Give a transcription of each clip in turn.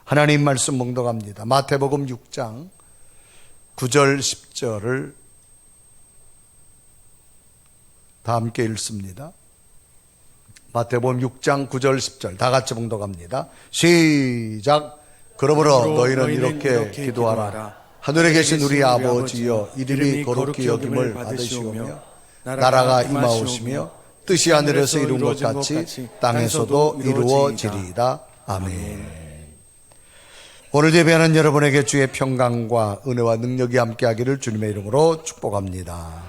하나님 말씀 봉독합니다. 마태복음 6장 9절 10절을 다 함께 읽습니다. 마태복음 6장 9절 10절 다 같이 봉독합니다. 시작. 그러므로 너희는 이렇게 기도하라. 하늘에 계신 우리 아버지여, 이름이 거룩히 여김을 받으시오며 나라가 임하오시며 뜻이 하늘에서 이룬 것 같이 땅에서도 이루어지리이다. 아멘. 오늘 예배하는 여러분에게 주의 평강과 은혜와 능력이 함께하기를 주님의 이름으로 축복합니다.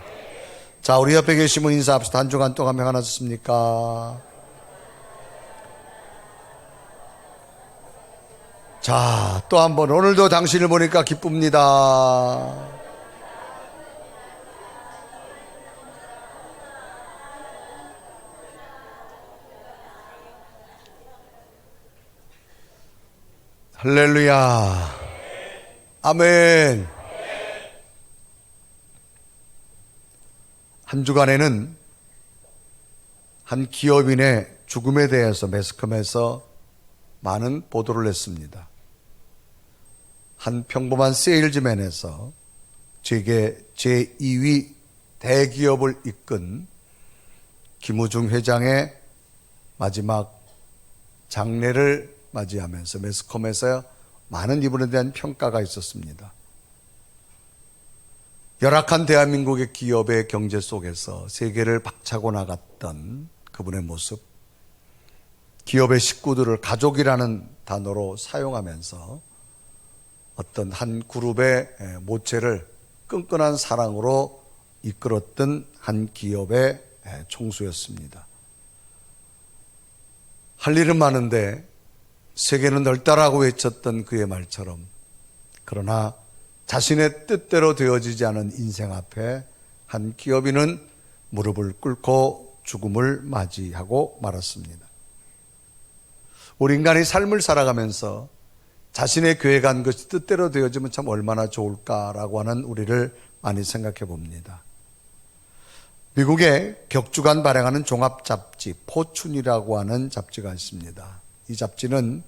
자, 우리 옆에 계신 분 인사합시다. 한 주간 동안 평안하셨습니까? 자, 또 한 번 오늘도 당신을 보니까 기쁩니다. 할렐루야. 아멘. 한 주간에는 한 기업인의 죽음에 대해서 매스컴에서 많은 보도를 했습니다. 한 평범한 세일즈맨에서 제게 제2위 대기업을 이끈 김우중 회장의 마지막 장례를 맞이하면서 매스컴에서 많은 이분에 대한 평가가 있었습니다. 열악한 대한민국의 기업의 경제 속에서 세계를 박차고 나갔던 그분의 모습, 기업의 식구들을 가족이라는 단어로 사용하면서 어떤 한 그룹의 모체를 끈끈한 사랑으로 이끌었던 한 기업의 총수였습니다. 할 일은 많은데 세계는 넓다라고 외쳤던 그의 말처럼, 그러나 자신의 뜻대로 되어지지 않은 인생 앞에 한 기업인은 무릎을 꿇고 죽음을 맞이하고 말았습니다. 우리 인간이 삶을 살아가면서 자신의 계획한 것이 뜻대로 되어지면 참 얼마나 좋을까라고 하는 우리를 많이 생각해 봅니다. 미국의 격주간 발행하는 종합잡지 포춘이라고 하는 잡지가 있습니다. 이 잡지는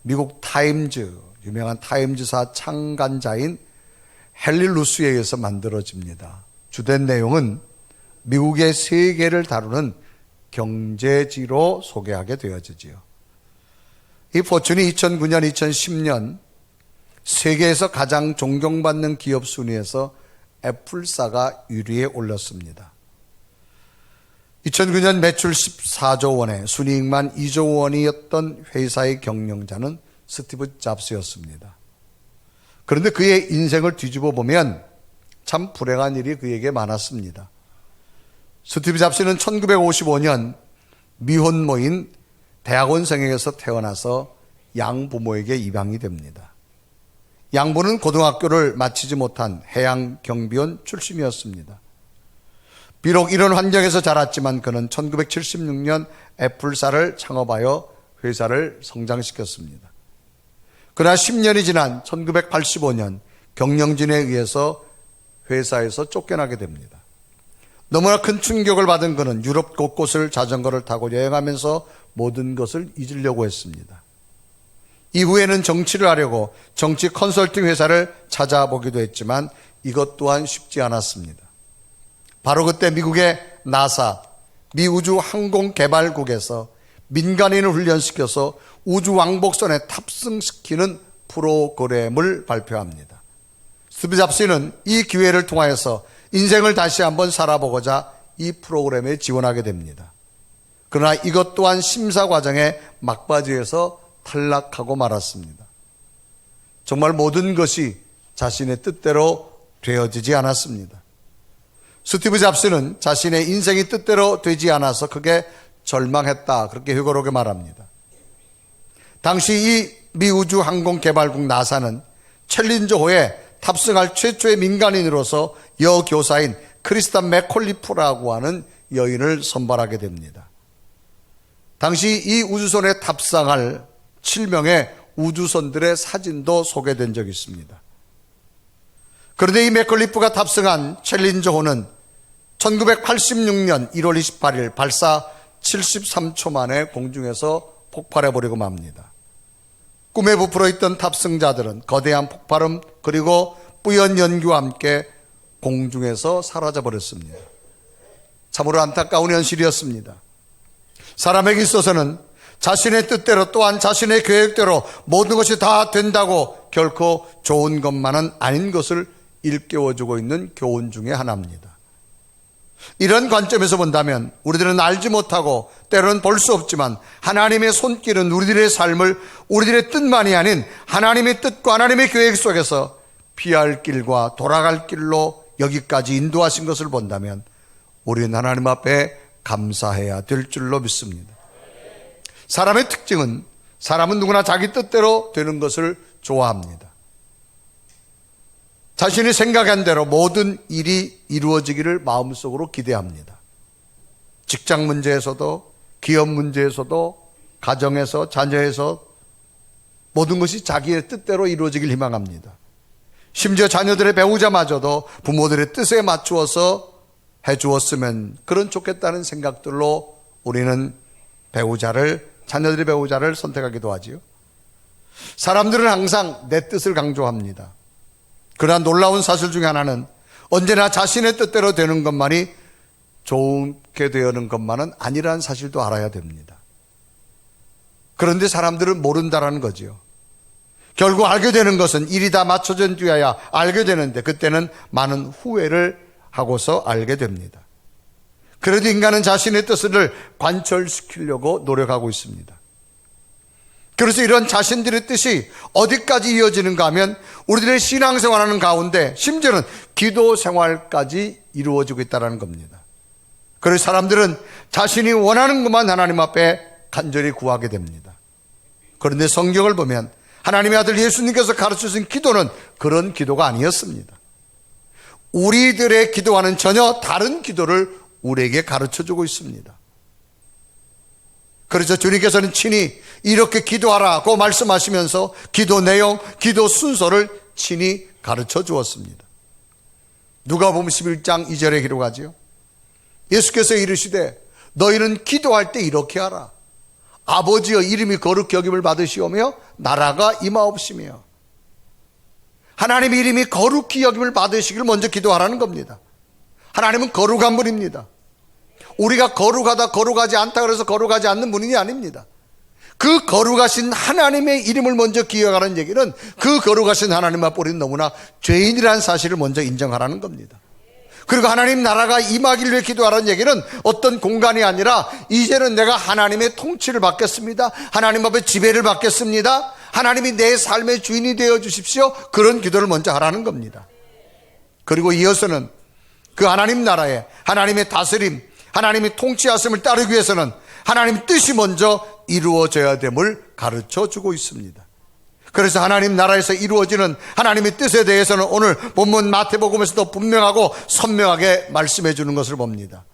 미국 타임즈, 유명한 타임즈사 창간자인 헨리 루스에 의해서 만들어집니다. 주된 내용은 미국의 세계를 다루는 경제지로 소개하게 되어지지요. 이 포춘이 2009년, 2010년 세계에서 가장 존경받는 기업 순위에서 애플사가 1위에 올랐습니다. 2009년 매출 14조 원에 순이익만 2조 원이었던 회사의 경영자는 스티브 잡스였습니다. 그런데 그의 인생을 뒤집어 보면 참 불행한 일이 그에게 많았습니다. 스티브 잡스는 1955년 미혼모인 대학원생에게서 태어나서 양부모에게 입양이 됩니다. 양부는 고등학교를 마치지 못한 해양경비원 출신이었습니다. 비록 이런 환경에서 자랐지만 그는 1976년 애플사를 창업하여 회사를 성장시켰습니다. 그러나 10년이 지난 1985년 경영진에 의해서 회사에서 쫓겨나게 됩니다. 너무나 큰 충격을 받은 그는 유럽 곳곳을 자전거를 타고 여행하면서 모든 것을 잊으려고 했습니다. 이후에는 정치를 하려고 정치 컨설팅 회사를 찾아보기도 했지만 이것 또한 쉽지 않았습니다. 바로 그때 미국의 나사, 미우주항공개발국에서 민간인을 훈련시켜서 우주왕복선에 탑승시키는 프로그램을 발표합니다. 스티브 잡스는 이 기회를 통하여서 인생을 다시 한번 살아보고자 이 프로그램에 지원하게 됩니다. 그러나 이것 또한 심사 과정의 막바지에서 탈락하고 말았습니다. 정말 모든 것이 자신의 뜻대로 되어지지 않았습니다. 스티브 잡스는 자신의 인생이 뜻대로 되지 않아서 크게 절망했다, 그렇게 회고록에 말합니다. 당시 이 미우주항공개발국 나사는 챌린저호에 탑승할 최초의 민간인으로서 여교사인 크리스타 맥콜리프라고 하는 여인을 선발하게 됩니다. 당시 이 우주선에 탑승할 7명의 우주선들의 사진도 소개된 적이 있습니다. 그런데 이 맥컬리프가 탑승한 챌린저호는 1986년 1월 28일 발사 73초 만에 공중에서 폭발해버리고 맙니다. 꿈에 부풀어 있던 탑승자들은 거대한 폭발음 그리고 뿌연 연기와 함께 공중에서 사라져 버렸습니다. 참으로 안타까운 현실이었습니다. 사람에게 있어서는 자신의 뜻대로 또한 자신의 계획대로 모든 것이 다 된다고 결코 좋은 것만은 아닌 것을 일깨워주고 있는 교훈 중에 하나입니다. 이런 관점에서 본다면 우리들은 알지 못하고 때로는 볼 수 없지만 하나님의 손길은 우리들의 삶을 우리들의 뜻만이 아닌 하나님의 뜻과 하나님의 계획 속에서 피할 길과 돌아갈 길로 여기까지 인도하신 것을 본다면 우리는 하나님 앞에 감사해야 될 줄로 믿습니다. 사람의 특징은 사람은 누구나 자기 뜻대로 되는 것을 좋아합니다. 자신이 생각한 대로 모든 일이 이루어지기를 마음속으로 기대합니다. 직장 문제에서도 기업 문제에서도 가정에서 자녀에서 모든 것이 자기의 뜻대로 이루어지길 희망합니다. 심지어 자녀들의 배우자마저도 부모들의 뜻에 맞추어서 해주었으면 그런 좋겠다는 생각들로 우리는 자녀들의 배우자를 선택하기도 하지요. 사람들은 항상 내 뜻을 강조합니다. 그러나 놀라운 사실 중에 하나는 언제나 자신의 뜻대로 되는 것만이 좋게 되는 것만은 아니라는 사실도 알아야 됩니다. 그런데 사람들은 모른다라는 거죠. 결국 알게 되는 것은 일이 다 맞춰진 뒤에야 알게 되는데 그때는 많은 후회를 하고서 알게 됩니다. 그래도 인간은 자신의 뜻을 관철시키려고 노력하고 있습니다. 그래서 이런 자신들의 뜻이 어디까지 이어지는가 하면 우리들의 신앙생활하는 가운데 심지어는 기도 생활까지 이루어지고 있다는 겁니다. 그래서 사람들은 자신이 원하는 것만 하나님 앞에 간절히 구하게 됩니다. 그런데 성경을 보면 하나님의 아들 예수님께서 가르쳐주신 기도는 그런 기도가 아니었습니다. 우리들의 기도와는 전혀 다른 기도를 우리에게 가르쳐주고 있습니다. 그래서 주님께서는 친히 이렇게 기도하라고 말씀하시면서 기도 내용, 기도 순서를 친히 가르쳐 주었습니다. 누가복음 11장 2절에 기록하지요. 예수께서 이르시되 너희는 기도할 때 이렇게 하라. 아버지여 이름이 거룩히 여김을 받으시오며 나라가 임하옵시며. 하나님의 이름이 거룩히 여김을 받으시길 먼저 기도하라는 겁니다. 하나님은 거룩한 분입니다. 우리가 거룩하다 거룩하지 않다 그래서 거룩하지 않는 분이 아닙니다. 그 거룩하신 하나님의 이름을 먼저 기억하라는 얘기는 그 거룩하신 하나님 앞에 우리는 너무나 죄인이라는 사실을 먼저 인정하라는 겁니다. 그리고 하나님 나라가 임하기를 위해 기도하라는 얘기는 어떤 공간이 아니라 이제는 내가 하나님의 통치를 받겠습니다. 하나님 앞에 지배를 받겠습니다. 하나님이 내 삶의 주인이 되어 주십시오. 그런 기도를 먼저 하라는 겁니다. 그리고 이어서는 그 하나님 나라에 하나님의 다스림, 하나님의 통치하심을 따르기 위해서는 하나님 뜻이 먼저 이루어져야 됨을 가르쳐주고 있습니다. 그래서 하나님 나라에서 이루어지는 하나님의 뜻에 대해서는 오늘 본문 마태복음에서도 분명하고 선명하게 말씀해 주는 것을 봅니다.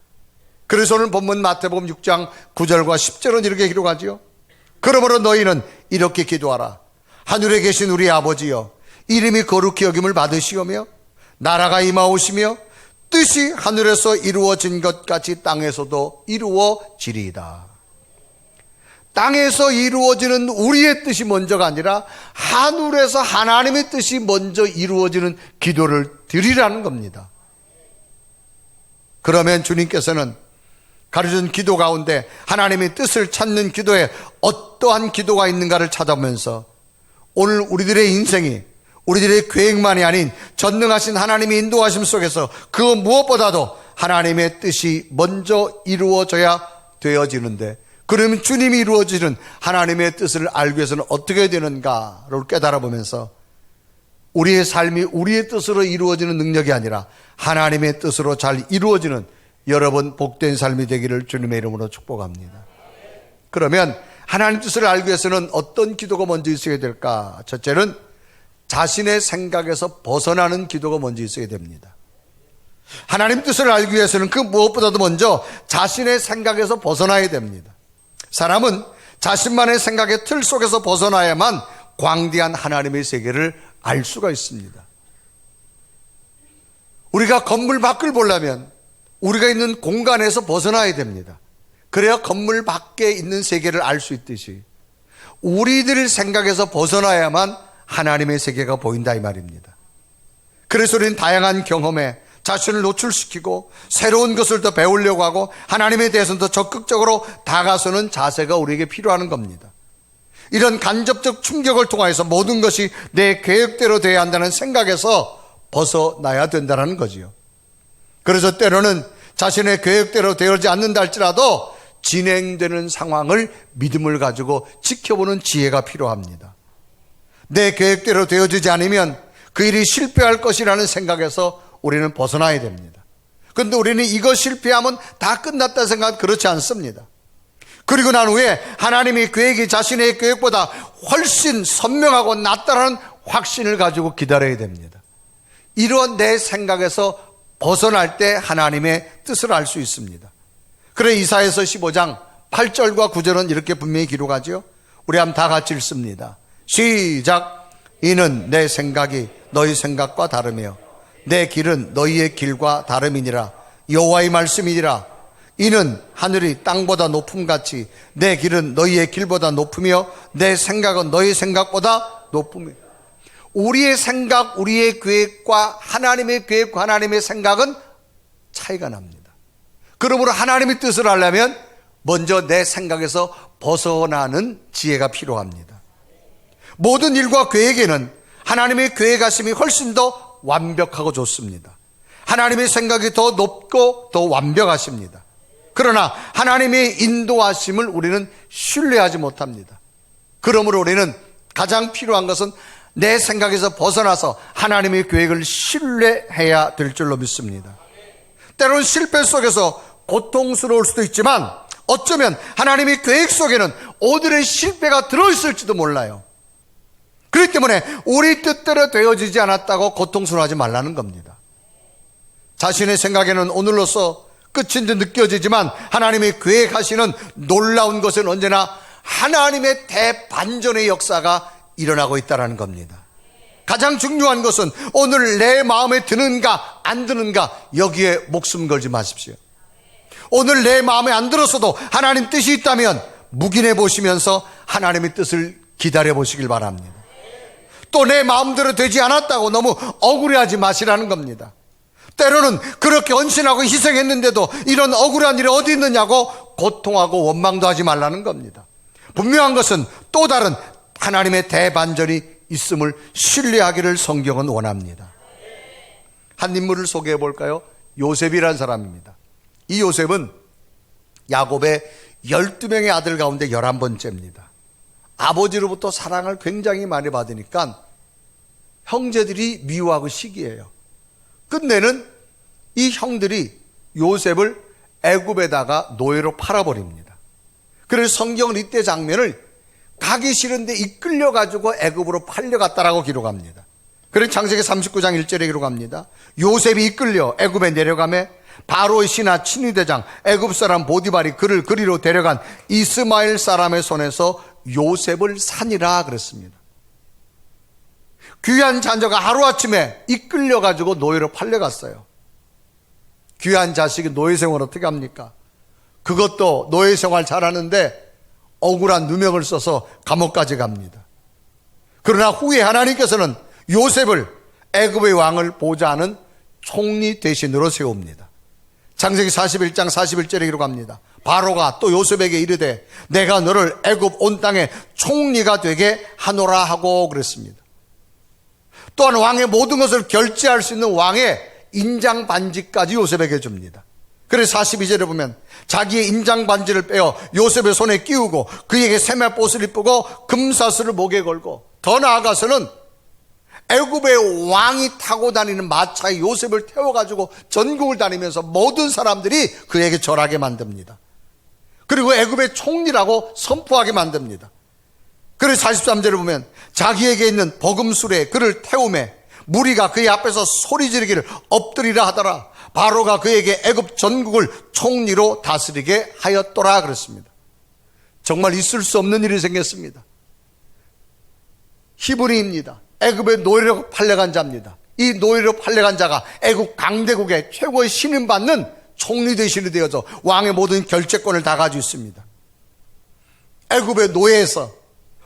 그래서 오늘 본문 마태복음 6장 9절과 10절은 이렇게 기록하지요. 그러므로 너희는 이렇게 기도하라. 하늘에 계신 우리 아버지여 이름이 거룩히 여김을 받으시오며 나라가 임하오시며 뜻이 하늘에서 이루어진 것 같이 땅에서도 이루어지리이다. 땅에서 이루어지는 우리의 뜻이 먼저가 아니라 하늘에서 하나님의 뜻이 먼저 이루어지는 기도를 드리라는 겁니다. 그러면 주님께서는 가르쳐준 기도 가운데 하나님의 뜻을 찾는 기도에 어떠한 기도가 있는가를 찾아보면서 오늘 우리들의 인생이 우리들의 계획만이 아닌 전능하신 하나님의 인도하심 속에서 그 무엇보다도 하나님의 뜻이 먼저 이루어져야 되어지는데 그러면 주님이 이루어지는 하나님의 뜻을 알기 위해서는 어떻게 되는가를 깨달아보면서 우리의 삶이 우리의 뜻으로 이루어지는 능력이 아니라 하나님의 뜻으로 잘 이루어지는 여러분 복된 삶이 되기를 주님의 이름으로 축복합니다. 그러면 하나님 뜻을 알기 위해서는 어떤 기도가 먼저 있어야 될까? 첫째는 자신의 생각에서 벗어나는 기도가 먼저 있어야 됩니다. 하나님 뜻을 알기 위해서는 그 무엇보다도 먼저 자신의 생각에서 벗어나야 됩니다. 사람은 자신만의 생각의 틀 속에서 벗어나야만 광대한 하나님의 세계를 알 수가 있습니다. 우리가 건물 밖을 보려면 우리가 있는 공간에서 벗어나야 됩니다. 그래야 건물 밖에 있는 세계를 알 수 있듯이 우리들 생각에서 벗어나야만 하나님의 세계가 보인다 이 말입니다. 그래서 우리는 다양한 경험에 자신을 노출시키고 새로운 것을 더 배우려고 하고 하나님에 대해서는 더 적극적으로 다가서는 자세가 우리에게 필요한 겁니다. 이런 간접적 충격을 통해서 모든 것이 내 계획대로 되어야 한다는 생각에서 벗어나야 된다는 거지요. 그래서 때로는 자신의 계획대로 되어지 않는다 할지라도 진행되는 상황을 믿음을 가지고 지켜보는 지혜가 필요합니다. 내 계획대로 되어지지 않으면 그 일이 실패할 것이라는 생각에서 우리는 벗어나야 됩니다. 그런데 우리는 이거 실패하면 다 끝났다는 생각은 그렇지 않습니다. 그리고 난 후에 하나님의 계획이 자신의 계획보다 훨씬 선명하고 낫다는 확신을 가지고 기다려야 됩니다. 이런 내 생각에서 벗어날 때 하나님의 뜻을 알 수 있습니다. 그래 이사야서 15장 8절과 9절은 이렇게 분명히 기록하죠. 우리 한번 다 같이 읽습니다. 시작. 이는 내 생각이 너희 생각과 다르며 내 길은 너희의 길과 다름이니라. 여호와의 말씀이니라. 이는 하늘이 땅보다 높음같이 내 길은 너희의 길보다 높으며 내 생각은 너희 생각보다 높으며. 우리의 생각, 우리의 계획과 하나님의 계획과 하나님의 생각은 차이가 납니다. 그러므로 하나님의 뜻을 알려면 먼저 내 생각에서 벗어나는 지혜가 필요합니다. 모든 일과 계획에는 하나님의 계획하심이 훨씬 더 완벽하고 좋습니다. 하나님의 생각이 더 높고 더 완벽하십니다. 그러나 하나님의 인도하심을 우리는 신뢰하지 못합니다. 그러므로 우리는 가장 필요한 것은 내 생각에서 벗어나서 하나님의 계획을 신뢰해야 될 줄로 믿습니다. 때로는 실패 속에서 고통스러울 수도 있지만 어쩌면 하나님의 계획 속에는 오늘의 실패가 들어있을지도 몰라요. 그렇기 때문에 우리 뜻대로 되어지지 않았다고 고통스러워하지 말라는 겁니다. 자신의 생각에는 오늘로서 끝인 듯 느껴지지만 하나님의 계획하시는 놀라운 것은 언제나 하나님의 대반전의 역사가 일어나고 있다는 겁니다. 가장 중요한 것은 오늘 내 마음에 드는가 안 드는가 여기에 목숨 걸지 마십시오. 오늘 내 마음에 안 들었어도 하나님 뜻이 있다면 묵인해 보시면서 하나님의 뜻을 기다려 보시길 바랍니다. 또 내 마음대로 되지 않았다고 너무 억울해하지 마시라는 겁니다. 때로는 그렇게 헌신하고 희생했는데도 이런 억울한 일이 어디 있느냐고 고통하고 원망도 하지 말라는 겁니다. 분명한 것은 또 다른 하나님의 대반전이 있음을 신뢰하기를 성경은 원합니다. 한 인물을 소개해 볼까요? 요셉이라는 사람입니다. 이 요셉은 야곱의 12명의 아들 가운데 11번째입니다. 아버지로부터 사랑을 굉장히 많이 받으니까 형제들이 미워하고 시기해요. 끝내는 이 형들이 요셉을 애굽에다가 노예로 팔아버립니다. 그래서 성경은 이때 장면을 가기 싫은데 이끌려가지고 애굽으로 팔려갔다라고 기록합니다. 그래서 창세기 39장 1절에 기록합니다. 요셉이 이끌려 애굽에 내려가매 바로의 신하 친위대장 애굽 사람 보디발이 그를 그리로 데려간 이스마엘 사람의 손에서 요셉을 산이라 그랬습니다. 귀한 자녀가 하루아침에 이끌려가지고 노예로 팔려갔어요. 귀한 자식이 노예 생활 어떻게 합니까? 그것도 노예 생활 잘하는데 억울한 누명을 써서 감옥까지 갑니다. 그러나 후에 하나님께서는 요셉을 애굽의 왕을 보좌하는 총리 대신으로 세웁니다. 창세기 41장 41절에 기록합니다. 바로가 또 요셉에게 이르되 내가 너를 애굽 온 땅의 총리가 되게 하노라 하고 그랬습니다. 또한 왕의 모든 것을 결제할 수 있는 왕의 인장 반지까지 요셉에게 줍니다. 그래서 42절에 보면 자기의 인장 반지를 빼어 요셉의 손에 끼우고 그에게 세마포스를 입히고 금사슬을 목에 걸고 더 나아가서는 애굽의 왕이 타고 다니는 마차에 요셉을 태워가지고 전국을 다니면서 모든 사람들이 그에게 절하게 만듭니다. 그리고 애굽의 총리라고 선포하게 만듭니다. 그래서 43절을 보면 자기에게 있는 버금술에 그를 태우매 무리가 그의 앞에서 소리 지르기를 엎드리라 하더라. 바로가 그에게 애굽 전국을 총리로 다스리게 하였더라 그랬습니다. 정말 있을 수 없는 일이 생겼습니다. 히브리입니다. 애굽의 노예로 팔려간 자입니다. 이 노예로 팔려간 자가 애굽 강대국의 최고의 신임받는 총리 대신이 되어서 왕의 모든 결재권을 다 가지고 있습니다. 애굽의 노예에서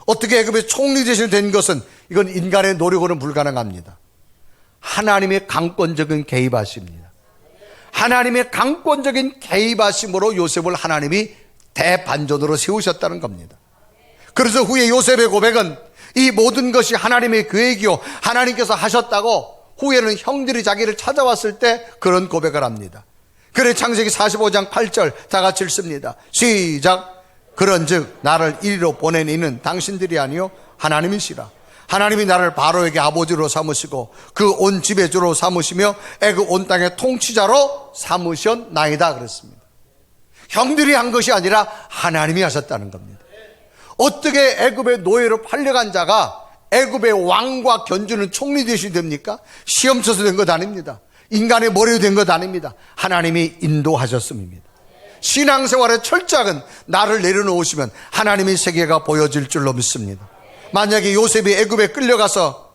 어떻게 애굽의 총리 대신 된 것은 이건 인간의 노력으로는 불가능합니다. 하나님의 강권적인 개입하심입니다. 하나님의 강권적인 개입하심으로 요셉을 하나님이 대반전으로 세우셨다는 겁니다. 그래서 후에 요셉의 고백은 이 모든 것이 하나님의 계획이요 하나님께서 하셨다고 후에는 형들이 자기를 찾아왔을 때 그런 고백을 합니다. 그래 창세기 45장 8절 다 같이 읽습니다. 시작. 그런즉 나를 이리로 보낸 이는 당신들이 아니요 하나님이시라. 하나님이 나를 바로에게 아버지로 삼으시고 그 온 집의 주로 삼으시며 애굽 온 땅의 통치자로 삼으셨나이다 그랬습니다. 형들이 한 것이 아니라 하나님이 하셨다는 겁니다. 어떻게 애굽의 노예로 팔려간 자가 애굽의 왕과 견주는 총리 대신이 됩니까? 시험 쳐서 된 것 아닙니다. 인간의 머리로 된 것 아닙니다. 하나님이 인도하셨음입니다. 신앙생활의 철작은 나를 내려놓으시면 하나님의 세계가 보여질 줄로 믿습니다. 만약에 요셉이 애굽에 끌려가서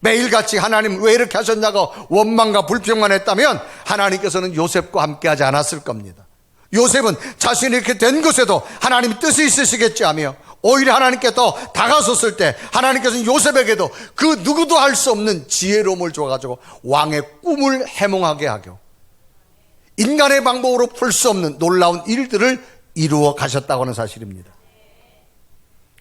매일같이 하나님 왜 이렇게 하셨냐고 원망과 불평만 했다면 하나님께서는 요셉과 함께하지 않았을 겁니다. 요셉은 자신이 이렇게 된 것에도 하나님 뜻이 있으시겠지 하며 오히려 하나님께 더 다가섰을 때 하나님께서는 요셉에게도 그 누구도 할 수 없는 지혜로움을 줘가지고 왕의 꿈을 해몽하게 하고 인간의 방법으로 풀 수 없는 놀라운 일들을 이루어 가셨다고 하는 사실입니다.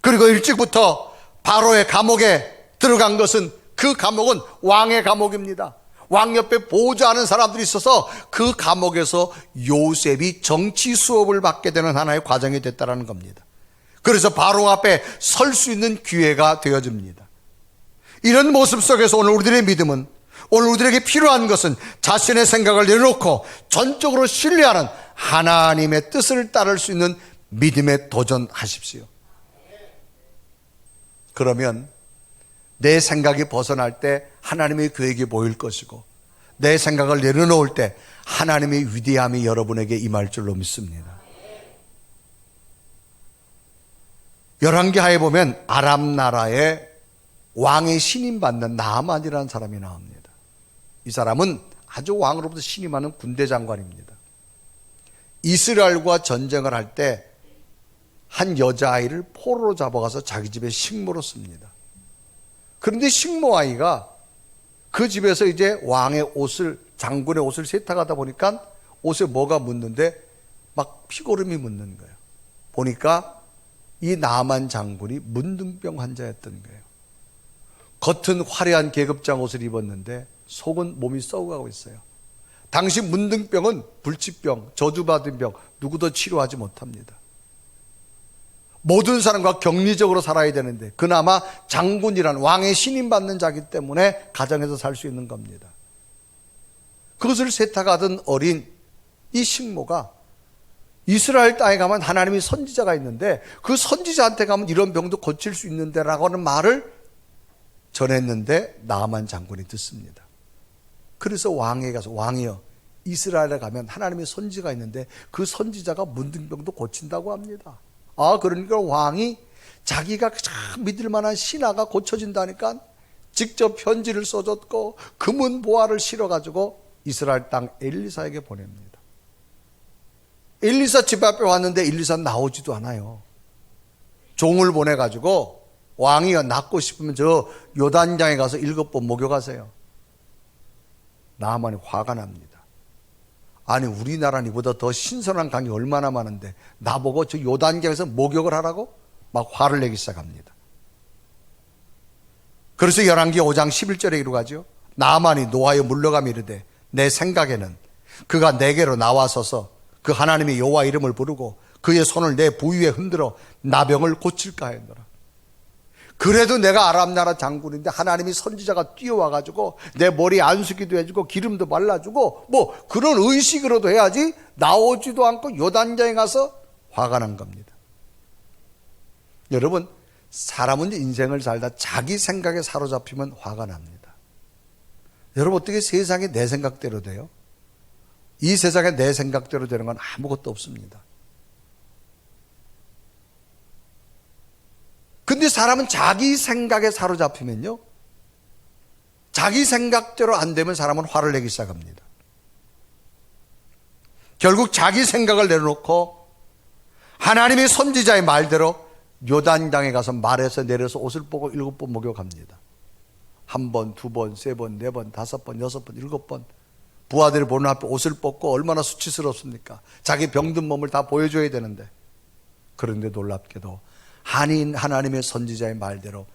그리고 일찍부터 바로의 감옥에 들어간 것은 그 감옥은 왕의 감옥입니다. 왕 옆에 보호자하는 사람들이 있어서 그 감옥에서 요셉이 정치 수업을 받게 되는 하나의 과정이 됐다는 겁니다. 그래서 바로 앞에 설 수 있는 기회가 되어집니다. 이런 모습 속에서 오늘 우리들의 믿음은 오늘 우리들에게 필요한 것은 자신의 생각을 내려놓고 전적으로 신뢰하는 하나님의 뜻을 따를 수 있는 믿음에 도전하십시오. 그러면 내 생각이 벗어날 때 하나님의 계획이 보일 것이고 내 생각을 내려놓을 때 하나님의 위대함이 여러분에게 임할 줄로 믿습니다. 열왕기하에 보면 아람 나라의 왕의 신임받는 나아만이라는 사람이 나옵니다. 이 사람은 아주 왕으로부터 신임하는 군대 장관입니다. 이스라엘과 전쟁을 할 때 한 여자아이를 포로로 잡아가서 자기 집에 식모로 씁니다. 그런데 식모아이가 그 집에서 이제 왕의 옷을, 장군의 옷을 세탁하다 보니까 옷에 뭐가 묻는데 막 피고름이 묻는 거예요. 보니까 이 나아만 장군이 문둥병 환자였던 거예요. 겉은 화려한 계급장 옷을 입었는데 속은 몸이 썩어가고 있어요. 당시 문둥병은 불치병, 저주받은 병, 누구도 치료하지 못합니다. 모든 사람과 격리적으로 살아야 되는데 그나마 장군이란 왕의 신임받는 자기 때문에 가정에서 살 수 있는 겁니다. 그것을 세탁하던 어린 이 식모가 이스라엘 땅에 가면 하나님의 선지자가 있는데 그 선지자한테 가면 이런 병도 고칠 수 있는데 라고 하는 말을 전했는데 나아만 장군이 듣습니다. 그래서 왕에게 가서 왕이여 이스라엘에 가면 하나님의 선지자가 있는데 그 선지자가 문둥병도 고친다고 합니다. 그러니까 왕이 자기가 참 믿을 만한 신하가 고쳐진다니까 직접 편지를 써줬고 금은 보화를 실어가지고 이스라엘 땅 엘리사에게 보냅니다. 엘리사 집 앞에 왔는데 엘리사는 나오지도 않아요. 종을 보내가지고 왕이여 낫고 싶으면 저 요단강에 가서 7번 목욕하세요. 나아만이 화가 납니다. 아니 우리나라는 이보다 더 신선한 강이 얼마나 많은데 나보고 저 요단강에서 목욕을 하라고? 막 화를 내기 시작합니다. 그래서 열왕기 5장 11절에 이루어가죠. 나아만이 노하여 물러가며 이르되 내 생각에는 그가 내게로 나와서서 그 하나님의 여호와 이름을 부르고 그의 손을 내 부위에 흔들어 나병을 고칠까 하였노라. 그래도 내가 아람 나라 장군인데 하나님이 선지자가 뛰어와가지고 내 머리에 안수기도 해주고 기름도 발라주고 뭐 그런 의식으로도 해야지 나오지도 않고 요단강에 가서 화가 난 겁니다. 여러분 사람은 인생을 살다 자기 생각에 사로잡히면 화가 납니다. 여러분 어떻게 세상에 내 생각대로 돼요? 이 세상에 내 생각대로 되는 건 아무것도 없습니다. 근데 사람은 자기 생각에 사로잡히면요, 자기 생각대로 안 되면 사람은 화를 내기 시작합니다. 결국 자기 생각을 내려놓고 하나님의 선지자의 말대로 요단강에 가서 말에서 내려서 옷을 벗고 7번 목욕합니다. 1번, 2번, 3번, 4번, 5번, 6번, 7번. 부하들이 보는 앞에 옷을 벗고 얼마나 수치스럽습니까? 자기 병든 몸을 다 보여줘야 되는데. 그런데 놀랍게도 하나님의 선지자의 말대로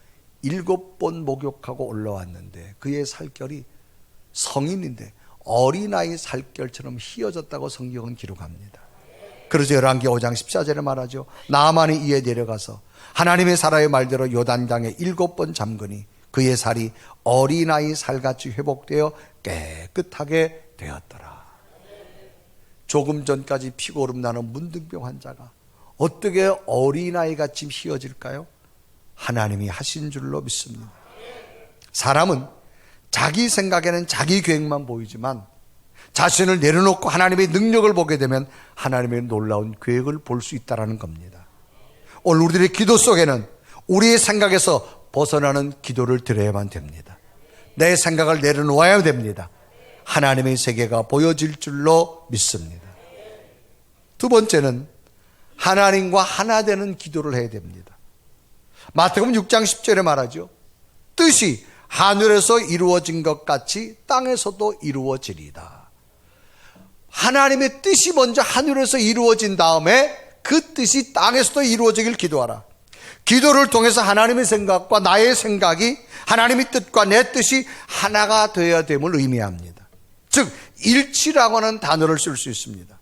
7번 목욕하고 올라왔는데 그의 살결이 성인인데 어린아이 살결처럼 휘어졌다고 성경은 기록합니다. 그래서 열왕기 5장 14절에 말하죠. 나아만이 이에 내려가서 하나님의 사라의 말대로 요단강에 7번 잠그니 그의 살이 어린아이 살같이 회복되어 깨끗하게 되었더라. 조금 전까지 피고름 나는 문둥병 환자가 어떻게 어린아이같이 휘어질까요? 하나님이 하신 줄로 믿습니다. 사람은 자기 생각에는 자기 계획만 보이지만 자신을 내려놓고 하나님의 능력을 보게 되면 하나님의 놀라운 계획을 볼 수 있다는 겁니다. 오늘 우리들의 기도 속에는 우리의 생각에서 벗어나는 기도를 드려야만 됩니다. 내 생각을 내려놓아야 됩니다. 하나님의 세계가 보여질 줄로 믿습니다. 두 번째는 하나님과 하나 되는 기도를 해야 됩니다. 마태복음 6장 10절에 말하죠. 뜻이 하늘에서 이루어진 것 같이 땅에서도 이루어지리다. 하나님의 뜻이 먼저 하늘에서 이루어진 다음에 그 뜻이 땅에서도 이루어지길 기도하라. 기도를 통해서 하나님의 생각과 나의 생각이 하나님의 뜻과 내 뜻이 하나가 되어야 됨을 의미합니다. 즉 일치라고 하는 단어를 쓸 수 있습니다.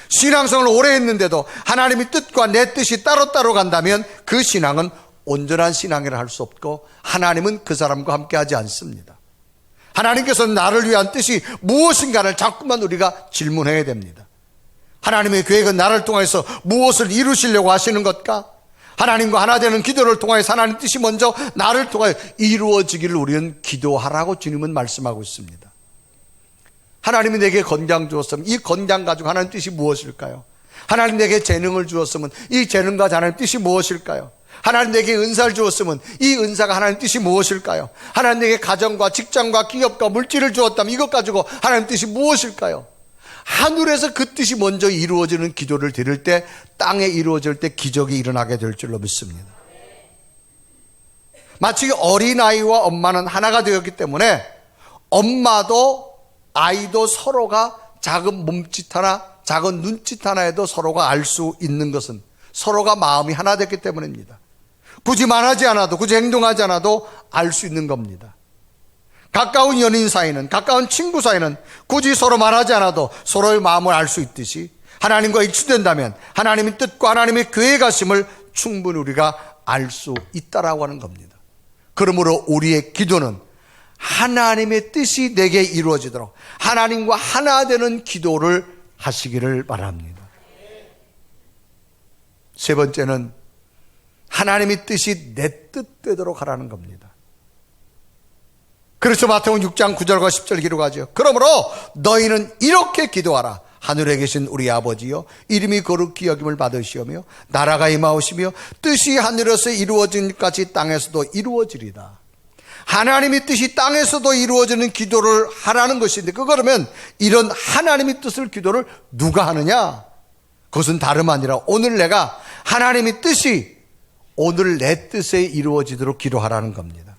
신앙생활을 오래 했는데도 하나님의 뜻과 내 뜻이 따로따로 간다면 그 신앙은 온전한 신앙이라 할 수 없고 하나님은 그 사람과 함께 하지 않습니다. 하나님께서는 나를 위한 뜻이 무엇인가를 자꾸만 우리가 질문해야 됩니다. 하나님의 계획은 나를 통해서 무엇을 이루시려고 하시는 것까? 하나님과 하나 되는 기도를 통해서 하나님 뜻이 먼저 나를 통하여 이루어지기를 우리는 기도하라고 주님은 말씀하고 있습니다. 하나님이 내게 건강 주었으면 이 건강 가지고 하나님 뜻이 무엇일까요? 하나님 내게 재능을 주었으면 이 재능과 하나님 뜻이 무엇일까요? 하나님 내게 은사를 주었으면 이 은사가 하나님 뜻이 무엇일까요? 하나님 내게 가정과 직장과 기업과 물질을 주었다면 이것 가지고 하나님 뜻이 무엇일까요? 하늘에서 그 뜻이 먼저 이루어지는 기도를 드릴 때 땅에 이루어질 때 기적이 일어나게 될 줄로 믿습니다. 마치 어린아이와 엄마는 하나가 되었기 때문에 엄마도 아이도 서로가 작은 몸짓 하나, 작은 눈짓 하나에도 서로가 알 수 있는 것은 서로가 마음이 하나 됐기 때문입니다. 굳이 말하지 않아도, 굳이 행동하지 않아도 알 수 있는 겁니다. 가까운 연인 사이는, 가까운 친구 사이는 굳이 서로 말하지 않아도 서로의 마음을 알 수 있듯이 하나님과 일치된다면 하나님의 뜻과 하나님의 계획하심을 충분히 우리가 알 수 있다라고 하는 겁니다. 그러므로 우리의 기도는 하나님의 뜻이 내게 이루어지도록 하나님과 하나 되는 기도를 하시기를 바랍니다. 세 번째는 하나님의 뜻이 내 뜻되도록 하라는 겁니다. 그래서 마태복음 6장 9절과 10절 기록하죠. 그러므로 너희는 이렇게 기도하라. 하늘에 계신 우리 아버지여, 이름이 거룩히 여김을 받으시오며 나라가 임하오시며 뜻이 하늘에서 이루어진 것 같이 땅에서도 이루어지리다. 하나님의 뜻이 땅에서도 이루어지는 기도를 하라는 것인데, 그러면 이런 하나님의 뜻을 기도를 누가 하느냐? 그것은 다름 아니라 오늘 내가 하나님의 뜻이 오늘 내 뜻에 이루어지도록 기도하라는 겁니다.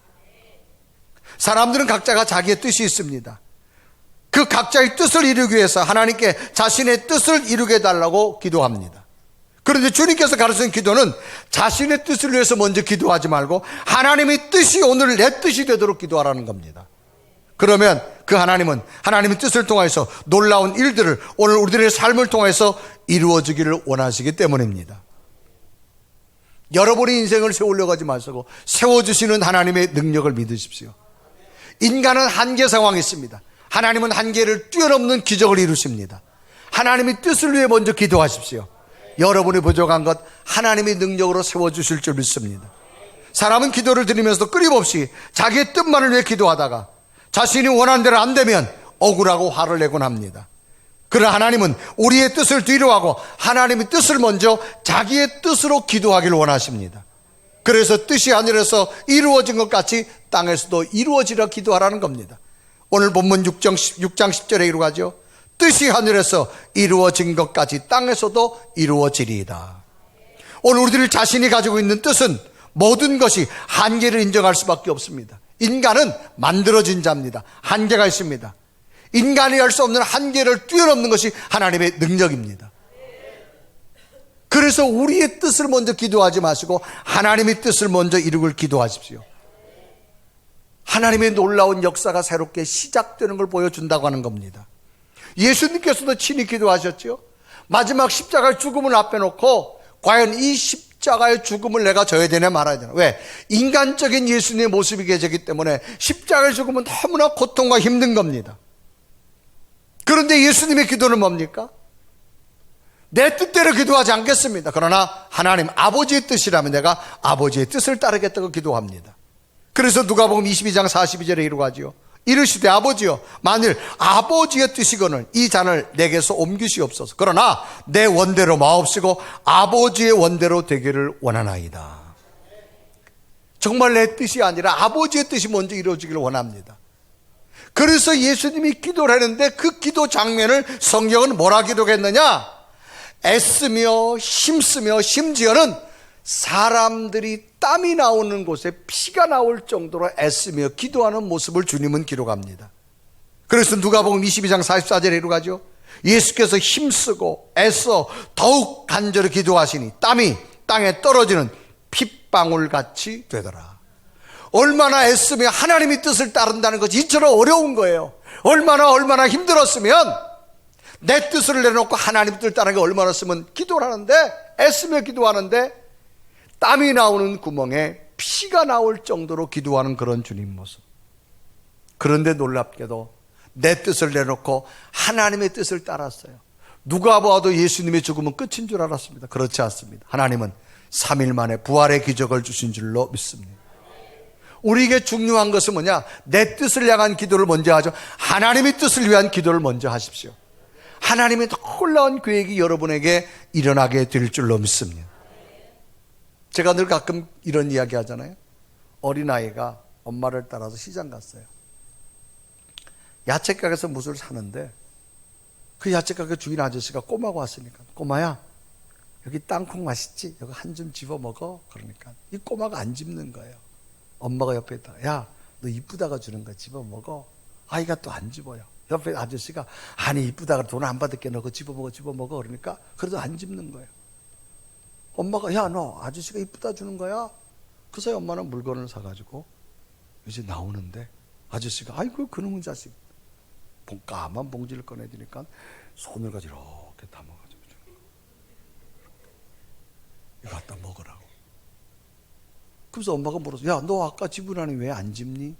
사람들은 각자가 자기의 뜻이 있습니다. 그 각자의 뜻을 이루기 위해서 하나님께 자신의 뜻을 이루게 해달라고 기도합니다. 그런데 주님께서 가르치는 기도는 자신의 뜻을 위해서 먼저 기도하지 말고 하나님의 뜻이 오늘 내 뜻이 되도록 기도하라는 겁니다. 그러면 그 하나님은 하나님의 뜻을 통해서 놀라운 일들을 오늘 우리들의 삶을 통해서 이루어지기를 원하시기 때문입니다. 여러분의 인생을 세우려고 하지 마시고 세워주시는 하나님의 능력을 믿으십시오. 인간은 한계 상황이 있습니다. 하나님은 한계를 뛰어넘는 기적을 이루십니다. 하나님의 뜻을 위해 먼저 기도하십시오. 여러분이 부족한 것 하나님의 능력으로 세워주실 줄 믿습니다. 사람은 기도를 드리면서도 끊임없이 자기의 뜻만을 위해 기도하다가 자신이 원하는 대로 안 되면 억울하고 화를 내곤 합니다. 그러나 하나님은 우리의 뜻을 뒤로하고 하나님의 뜻을 먼저 자기의 뜻으로 기도하기를 원하십니다. 그래서 뜻이 하늘에서 이루어진 것 같이 땅에서도 이루어지라 기도하라는 겁니다. 오늘 본문 6장 10절에 이루어가죠. 뜻이 하늘에서 이루어진 것 같이 땅에서도 이루어지리이다. 오늘 우리들 자신이 가지고 있는 뜻은 모든 것이 한계를 인정할 수밖에 없습니다. 인간은 만들어진 자입니다. 한계가 있습니다. 인간이 할 수 없는 한계를 뛰어넘는 것이 하나님의 능력입니다. 그래서 우리의 뜻을 먼저 기도하지 마시고 하나님의 뜻을 먼저 이루길 기도하십시오. 하나님의 놀라운 역사가 새롭게 시작되는 걸 보여준다고 하는 겁니다. 예수님께서도 친히 기도하셨죠. 마지막 십자가의 죽음을 앞에 놓고 과연 이 십자가의 죽음을 내가 져야 되냐 말아야 되나. 왜? 인간적인 예수님의 모습이 계시기 때문에 십자가의 죽음은 너무나 고통과 힘든 겁니다. 그런데 예수님의 기도는 뭡니까? 내 뜻대로 기도하지 않겠습니다. 그러나 하나님 아버지의 뜻이라면 내가 아버지의 뜻을 따르겠다고 기도합니다. 그래서 누가복음 22장 42절에 이르고 하지요. 이르시되 아버지여 만일 아버지의 뜻이거늘 이 잔을 내게서 옮기시옵소서. 그러나 내 원대로 마옵시고 아버지의 원대로 되기를 원하나이다. 정말 내 뜻이 아니라 아버지의 뜻이 먼저 이루어지기를 원합니다. 그래서 예수님이 기도를 했는데 그 기도 장면을 성경은 뭐라 기도했느냐? 애쓰며 힘쓰며 심지어는 사람들이 땀이 나오는 곳에 피가 나올 정도로 애쓰며 기도하는 모습을 주님은 기록합니다. 그래서 누가복음 22장 44절에 이루가죠. 예수께서 힘쓰고 애써 더욱 간절히 기도하시니 땀이 땅에 떨어지는 핏방울같이 되더라. 얼마나 애쓰며 하나님의 뜻을 따른다는 것이 이처럼 어려운 거예요. 얼마나 힘들었으면 내 뜻을 내놓고 하나님 뜻을 따르는 게 얼마나 쓰면 기도를 하는데 애쓰며 기도하는데 땀이 나오는 구멍에 피가 나올 정도로 기도하는 그런 주님 모습. 그런데 놀랍게도 내 뜻을 내놓고 하나님의 뜻을 따랐어요. 누가 봐도 예수님의 죽음은 끝인 줄 알았습니다. 그렇지 않습니다. 하나님은 3일 만에 부활의 기적을 주신 줄로 믿습니다. 우리에게 중요한 것은 뭐냐? 내 뜻을 향한 기도를 먼저 하죠. 하나님의 뜻을 위한 기도를 먼저 하십시오. 하나님의 놀라운 계획이 여러분에게 일어나게 될 줄로 믿습니다. 제가 늘 가끔 이런 이야기 하잖아요. 어린아이가 엄마를 따라서 시장 갔어요. 야채가게에서 무엇을 사는데 그 야채가게 주인 아저씨가 꼬마가 왔으니까 꼬마야 여기 땅콩 맛있지? 여기 한 줌 집어 먹어. 그러니까 이 꼬마가 안 집는 거예요. 엄마가 옆에 있다가 야 너 이쁘다가 주는 거 집어 먹어. 아이가 또 안 집어요. 옆에 아저씨가 아니 이쁘다가 돈 안 받을게 너 그거 집어 먹어 그러니까 그래도 안 집는 거예요. 엄마가 야 너 아저씨가 이쁘다 주는 거야. 그 사이 엄마는 물건을 사가지고 이제 나오는데 아저씨가 아이고 그놈의 자식 까만 봉지를 꺼내드니까 손을 가지고 이렇게 담아가지고 주는 거야. 이거 갖다 먹으라고. 그래서 엄마가 물어서 야 너 아까 집으라니 왜 안 집니?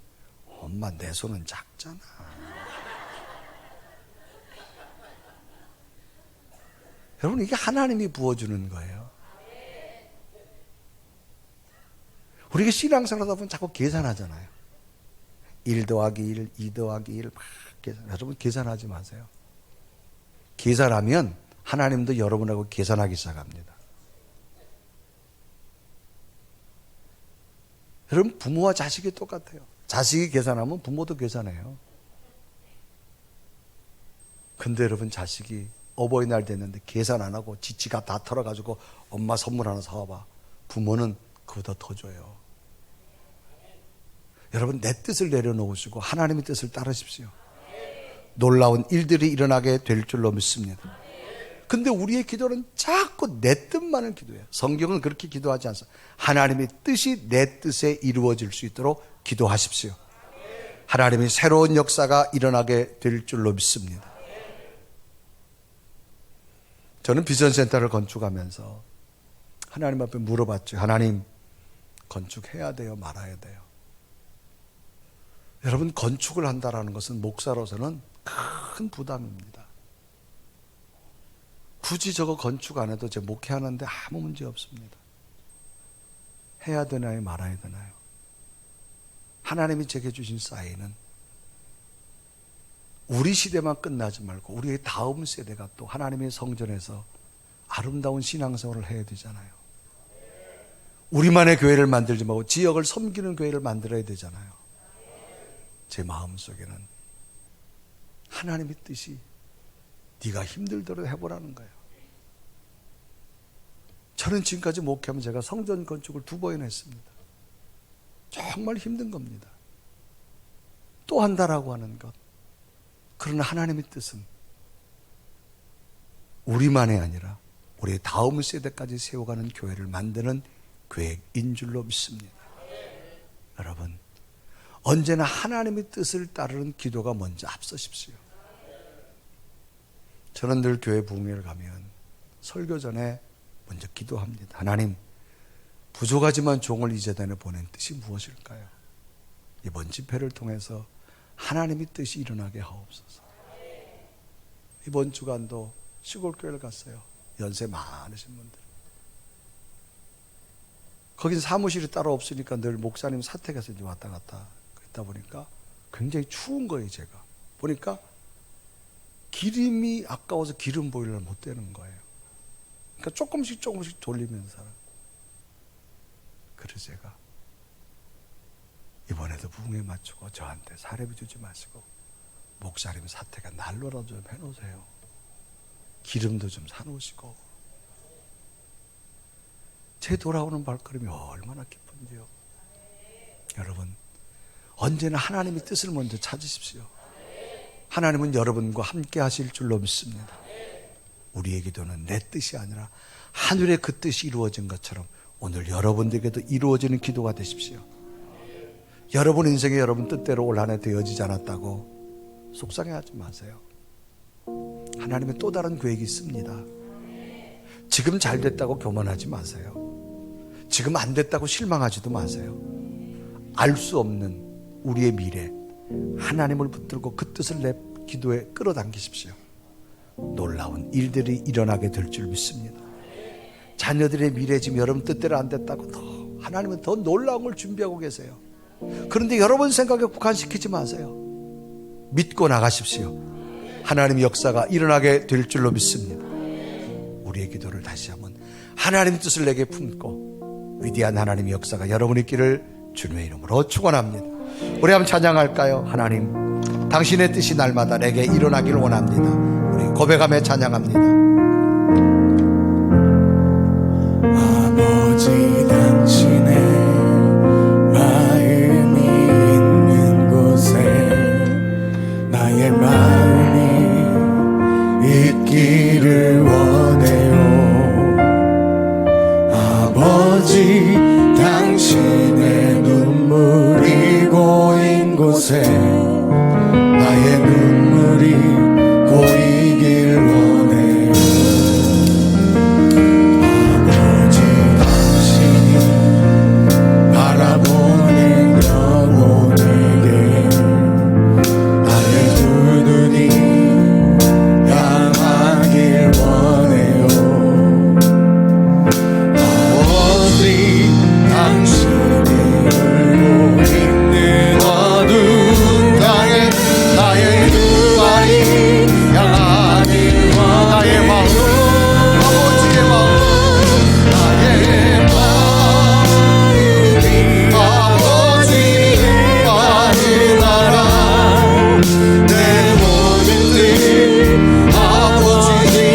엄마 내 손은 작잖아. 여러분 이게 하나님이 부어주는 거예요. 우리가 신앙생활 하다 보면 자꾸 계산하잖아요. 1 더하기 1, 2 더하기 1 막 계산. 여러분 계산하지 마세요. 계산하면 하나님도 여러분하고 계산하기 시작합니다. 여러분 부모와 자식이 똑같아요. 자식이 계산하면 부모도 계산해요. 근데 여러분 자식이 어버이날 됐는데 계산 안 하고 지가 다 털어가지고 엄마 선물 하나 사와봐. 부모는 그보다 더 줘요. 여러분 내 뜻을 내려놓으시고 하나님의 뜻을 따르십시오. 놀라운 일들이 일어나게 될 줄로 믿습니다. 근데 우리의 기도는 자꾸 내 뜻만을 기도해요. 성경은 그렇게 기도하지 않습니다. 하나님의 뜻이 내 뜻에 이루어질 수 있도록 기도하십시오. 하나님의 새로운 역사가 일어나게 될 줄로 믿습니다. 저는 비전센터를 건축하면서 하나님 앞에 물어봤죠. 하나님 건축해야 돼요? 말아야 돼요? 여러분 건축을 한다는 것은 목사로서는 큰 부담입니다. 굳이 저거 건축 안 해도 제 목회하는데 아무 문제 없습니다. 해야 되나요? 말아야 되나요? 하나님이 제게 주신 사인은 우리 시대만 끝나지 말고 우리의 다음 세대가 또 하나님의 성전에서 아름다운 신앙생활을 해야 되잖아요. 우리만의 교회를 만들지 말고 지역을 섬기는 교회를 만들어야 되잖아요. 제 마음속에는 하나님의 뜻이 네가 힘들도록 해보라는 거예요. 저는 지금까지 목회하면 제가 성전 건축을 2번 했습니다. 정말 힘든 겁니다. 또 한다라고 하는 것. 그러나 하나님의 뜻은 우리만이 아니라 우리의 다음 세대까지 세워가는 교회를 만드는 계획인 줄로 믿습니다. 여러분, 언제나 하나님의 뜻을 따르는 기도가 먼저 앞서십시오. 저는 늘 교회 부흥회를 가면 설교 전에 먼저 기도합니다. 하나님, 부족하지만 종을 이 재단에 보낸 뜻이 무엇일까요? 이번 집회를 통해서 하나님의 뜻이 일어나게 하옵소서. 이번 주간도 시골교회를 갔어요. 연세 많으신 분들. 거긴 사무실이 따로 없으니까 늘 목사님 사택에서 이제 왔다 갔다 그랬다 보니까 굉장히 추운 거예요. 제가 보니까 기름이 아까워서 기름 보일러를 못 대는 거예요. 그러니까 조금씩 돌리면서 살아요. 그래서 제가 이번에도 부흥회 맞추고 저한테 사례비 주지 마시고 목사님 사태가 난로라도 좀 해놓으세요. 기름도 좀 사놓으시고. 제 돌아오는 발걸음이 얼마나 기쁜지요. 여러분, 언제나 하나님의 뜻을 먼저 찾으십시오. 하나님은 여러분과 함께 하실 줄로 믿습니다. 우리의 기도는 내 뜻이 아니라 하늘의 그 뜻이 이루어진 것처럼 오늘 여러분들에게도 이루어지는 기도가 되십시오. 여러분 인생에 여러분 뜻대로 올 한 해 되어지지 않았다고 속상해하지 마세요. 하나님의 또 다른 계획이 있습니다. 지금 잘 됐다고 교만하지 마세요. 지금 안 됐다고 실망하지도 마세요. 알 수 없는 우리의 미래, 하나님을 붙들고 그 뜻을 내 기도에 끌어당기십시오. 놀라운 일들이 일어나게 될 줄 믿습니다. 자녀들의 미래 지금 여러분 뜻대로 안 됐다고 하나님은 더 놀라운 걸 준비하고 계세요. 그런데 여러분 생각에 국한시키지 마세요. 믿고 나가십시오. 하나님의 역사가 일어나게 될 줄로 믿습니다. 우리의 기도를 다시 한번 하나님의 뜻을 내게 품고 위대한 하나님의 역사가 여러분의 길을 주님의 이름으로 축원합니다. 우리 한번 찬양할까요? 하나님, 당신의 뜻이 날마다 내게 일어나기를 원합니다. 우리 고백하며 찬양합니다. 아버지, 당신의 마음이 있는 곳에 나의 마음이 있기를 원해요. 아버지, 당신의 눈물이 고인 곳에 나의 눈물이 고이길 원해요. 아버지, 당신이 바라보는 영혼에게 나의 두 눈이 향하길 원해요. 아버지, 당신이 울고 있는 어두운 땅에 나의 두 아이 향하길 원해요. 나의 마음, 아버지의 마음, 나의 마음이 아버지의 마음 알아. 내 모든 뜻 아버지의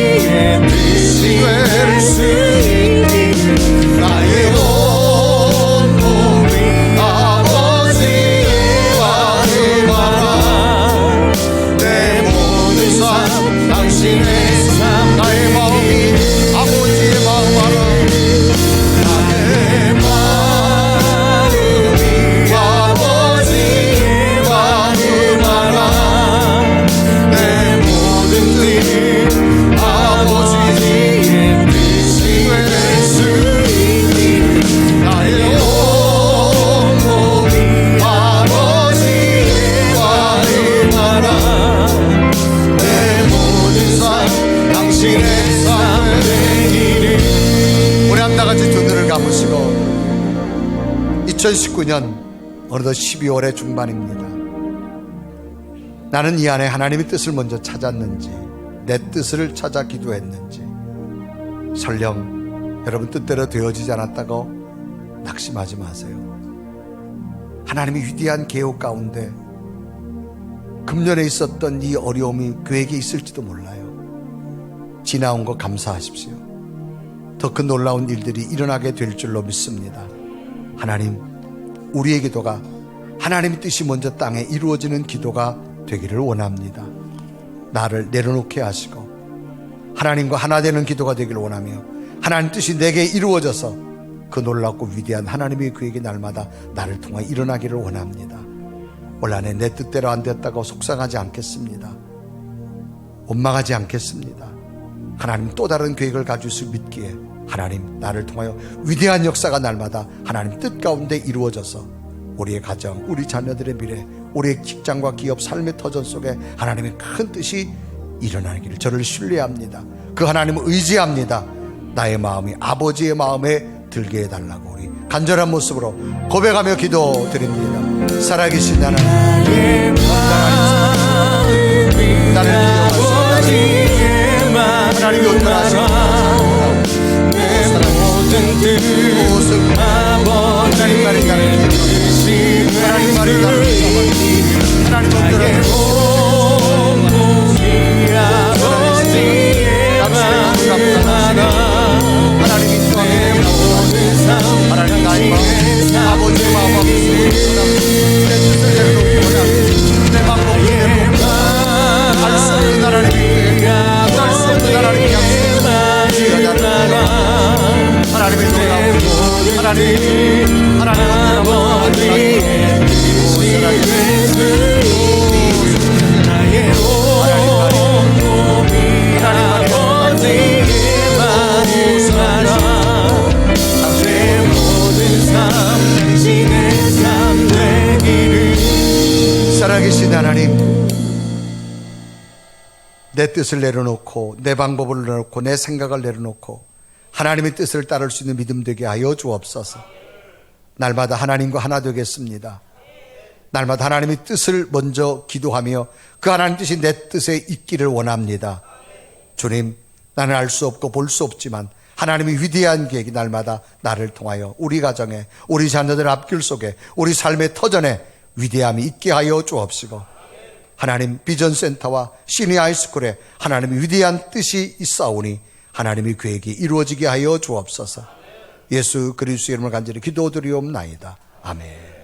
뜻이 될 수 있기를 나의 온 몸이 아버지의 마음 알아. 내 모든 삶 당신의 삶 나의 마음이 아버지의 마음 알아. 나의 마음이 아버지의 마음 알아. 내 모든 뜻 아버지의 뜻이 될 수 있기를 나의 온 몸이 아버지의 마음 알아. 내 모든 삶 당신의 삶 되기를. 우리 한 나같이 두 눈을 감으시고 2019년 어느덧 12월의 중반입니다. 나는 이 안에 하나님의 뜻을 먼저 찾았는지 내 뜻을 찾아 기도했는지 설령 여러분 뜻대로 되어지지 않았다고 낙심하지 마세요. 하나님의 위대한 계획 가운데 금년에 있었던 이 어려움이 계획에 있을지도 몰라요. 지나온 거 감사하십시오. 더 큰 놀라운 일들이 일어나게 될 줄로 믿습니다. 하나님, 우리의 기도가 하나님의 뜻이 먼저 땅에 이루어지는 기도가 되기를 원합니다. 나를 내려놓게 하시고 하나님과 하나 되는 기도가 되기를 원하며 하나님 뜻이 내게 이루어져서 그 놀랍고 위대한 하나님의 계획이 날마다 나를 통해 일어나기를 원합니다. 올 한 해 내 뜻대로 안 됐다고 속상하지 않겠습니다. 원망하지 않겠습니다. 하나님 또 다른 계획을 가질 수 믿기에 하나님 나를 통하여 위대한 역사가 날마다 하나님 뜻 가운데 이루어져서 우리의 가정, 우리 자녀들의 미래, 우리의 직장과 기업, 삶의 터전 속에 하나님의 큰 뜻이 일어나기를 저를 신뢰합니다. 그 하나님을 의지합니다. 나의 마음이 아버지의 마음에 들게 해달라고 우리 간절한 모습으로 고백하며 기도드립니다. 살아계신 하나님, 나를 기도하시옵소서. 하나님이 어떠하십니까? 내 모든 뜻 아버지 하나님 말이 나를 기도하시옵소서. 하나님 말이 나를 기도하시옵소서. 하나님 어떠하십니까? 아버지의 마음 하나님이 또한 하나님 나의 마음 아버지의 마음 앞에 내 뜻을 내려놓기 원합니다. 내 마음을 내려놓고 할 수 없는 하나님이 할수 없는 하나님이 하나님의 놀라운 하나님 아버지의 살아계신 하나님, 내 뜻을 내려놓고 내 방법을 내려놓고 내 생각을 내려놓고 하나님의 뜻을 따를 수 있는 믿음 되게 하여 주옵소서. 날마다 하나님과 하나 되겠습니다. 날마다 하나님의 뜻을 먼저 기도하며 그 하나님 뜻이 내 뜻에 있기를 원합니다. 주님, 나는 알 수 없고 볼 수 없지만 하나님의 위대한 계획이 날마다 나를 통하여 우리 가정에, 우리 자녀들 앞길 속에, 우리 삶의 터전에 위대함이 있게 하여 주옵시고, 하나님 비전센터와 시니 하이스쿨에 하나님의 위대한 뜻이 있사오니 하나님의 계획이 이루어지게 하여 주옵소서. 예수 그리스도의 이름을 간절히 기도드리옵나이다. 아멘.